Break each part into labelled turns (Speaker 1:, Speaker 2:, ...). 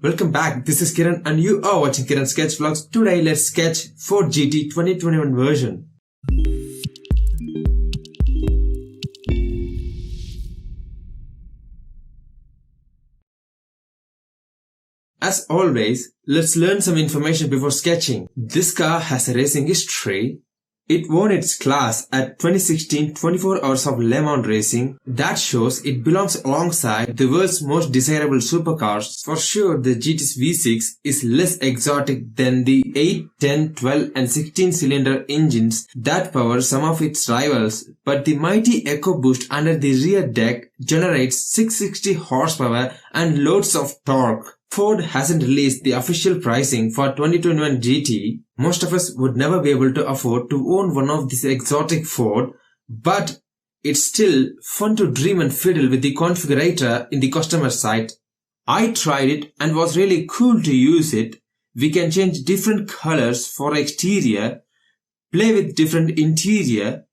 Speaker 1: Welcome back, this is Kiran and you are watching Kiran Sketch Vlogs. Today let's sketch Ford GT 2021 version. As always, let's learn some information before sketching. This car has a racing history. It won its class at 2016 24 Hours of LeMans racing. That shows it belongs alongside the world's most desirable supercars. For sure, the GT's V6 is less exotic than the 8, 10, 12 and 16 cylinder engines that power some of its rivals, but the mighty EcoBoost under the rear deck generates 660 horsepower and loads of torque. Ford hasn't released the official pricing for 2021 GT. Most of us would never be able to afford to own one of these exotic Ford, but it's still fun to dream and fiddle with the configurator in the customer site. I tried it and was really cool to use it. We can change different colors for exterior, play with different interior.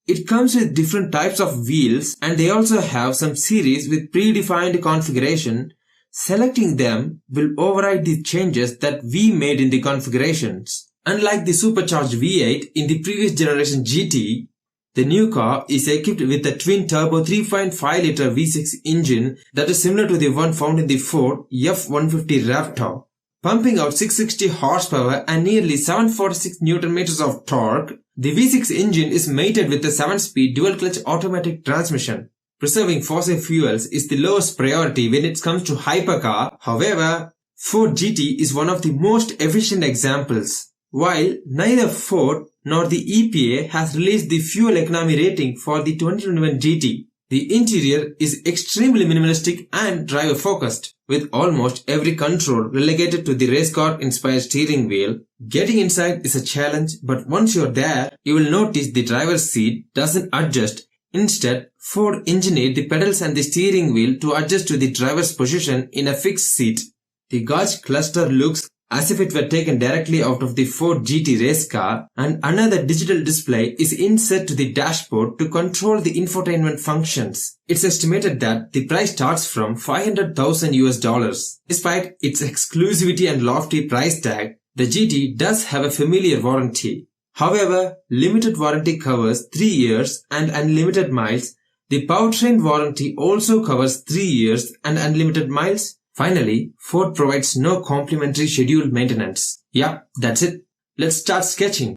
Speaker 1: It comes with different types of wheels and they also have some series with predefined configuration. Selecting them will override the changes that we made in the configurations. Unlike the supercharged V8 in the previous generation GT, the new car is equipped with a twin-turbo 3.5-litre V6 engine that is similar to the one found in the Ford F-150 Raptor, pumping out 660 horsepower and nearly 746 Nm of torque. The V6 engine is mated with a 7-speed dual-clutch automatic transmission. Preserving fossil fuels is the lowest priority when it comes to hypercar. However, Ford GT is one of the most efficient examples. While neither Ford nor the EPA has released the fuel economy rating for the 2021 GT, the interior is extremely minimalistic and driver-focused, with almost every control relegated to the race car-inspired steering wheel. Getting inside is a challenge, but once you're there, you will notice the driver's seat doesn't adjust. Instead, Ford engineered the pedals and the steering wheel to adjust to the driver's position in a fixed seat. The gauge cluster looks as if it were taken directly out of the Ford GT race car, and another digital display is inset to the dashboard to control the infotainment functions. It's estimated that the price starts from $500,000 US. Despite its exclusivity and lofty price tag, the GT does have a familiar warranty. However, limited warranty covers 3 years and unlimited miles. The powertrain warranty also covers 3 years and unlimited miles. Finally, Ford provides no complimentary scheduled maintenance. Yeah, that's it. Let's start sketching.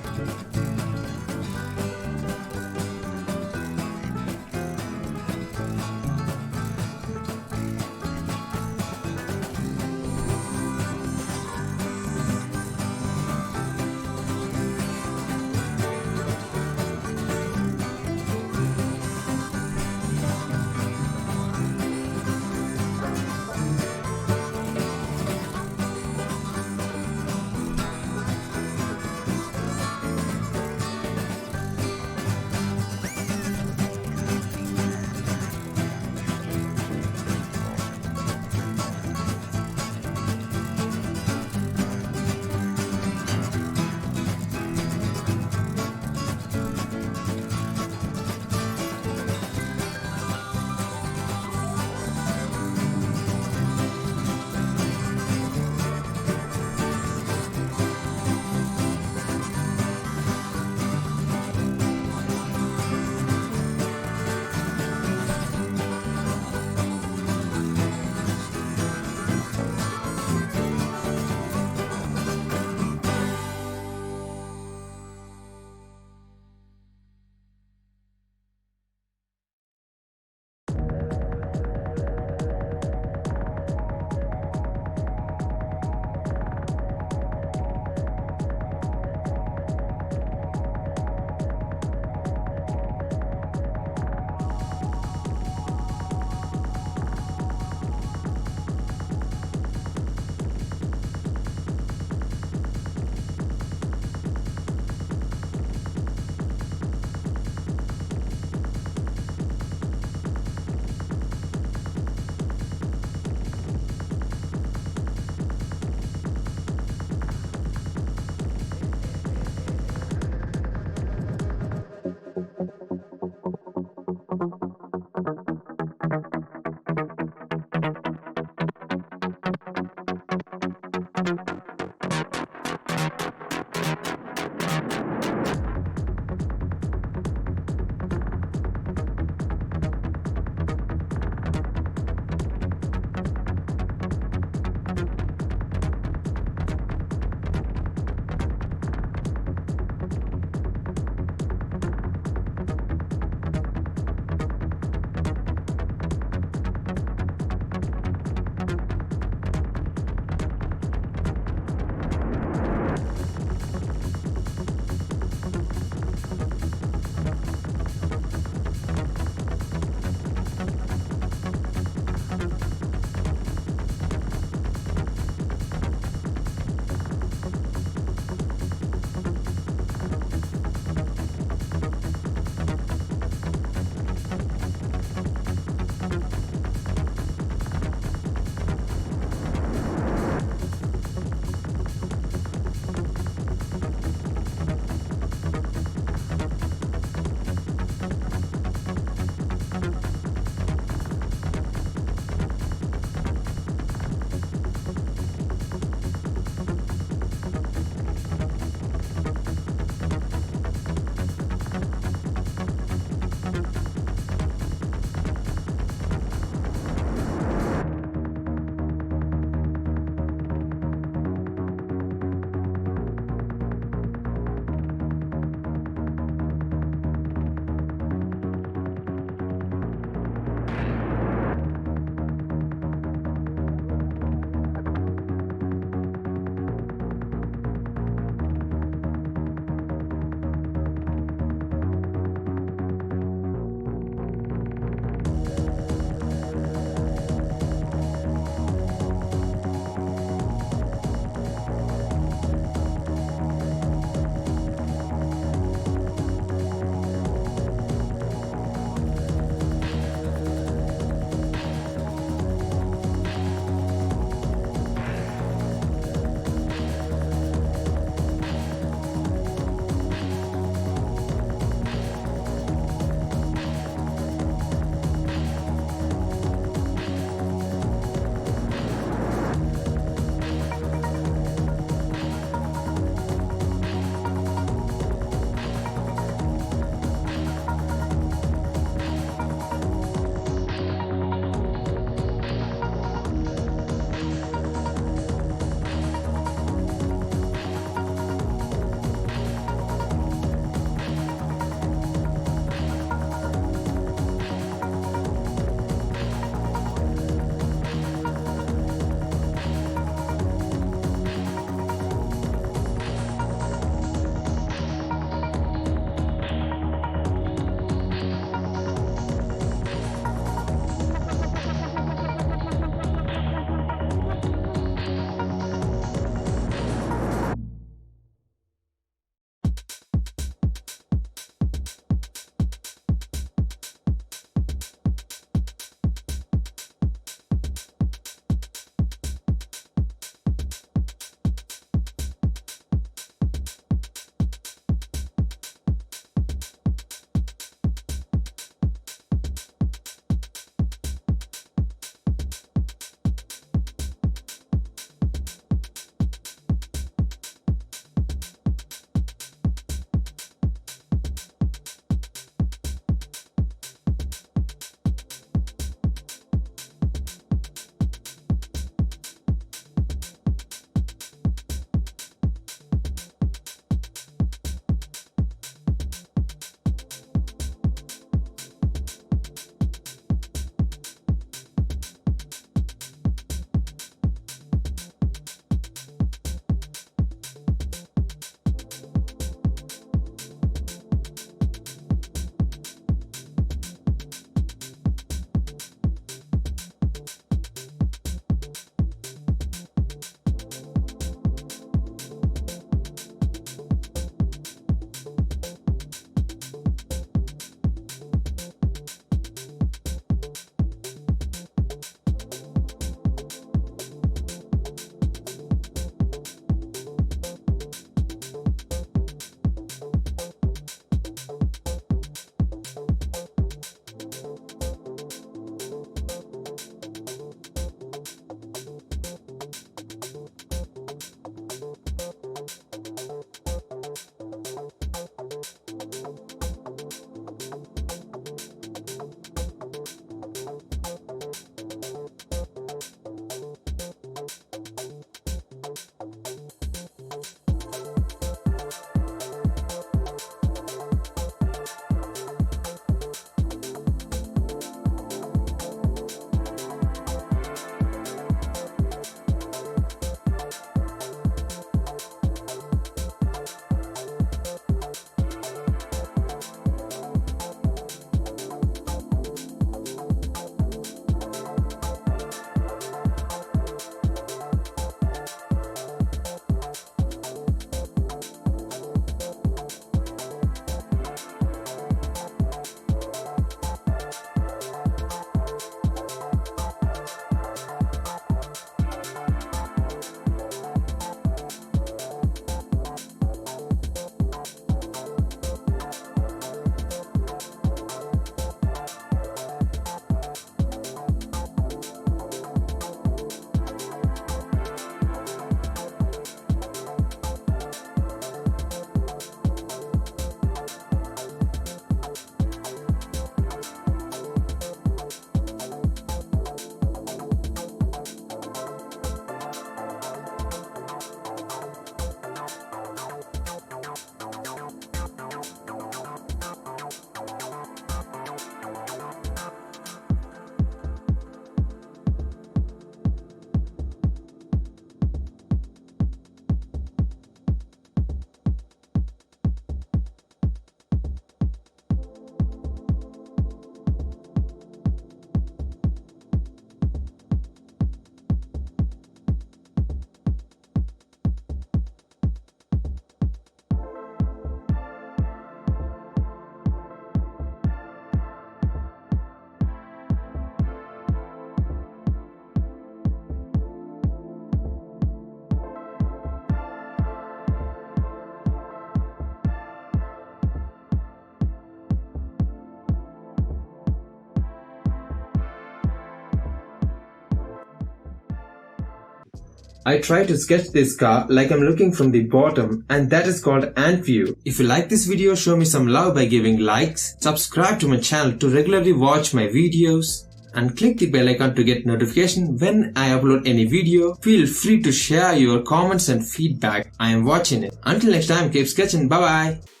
Speaker 1: I try to sketch this car like I'm looking from the bottom, and that is called ant view. If you like this video, show me some love by giving likes, subscribe to my channel to regularly watch my videos, and click the bell icon to get notification when I upload any video. Feel free to share your comments and feedback. I am watching it. Until next time, keep sketching. Bye bye.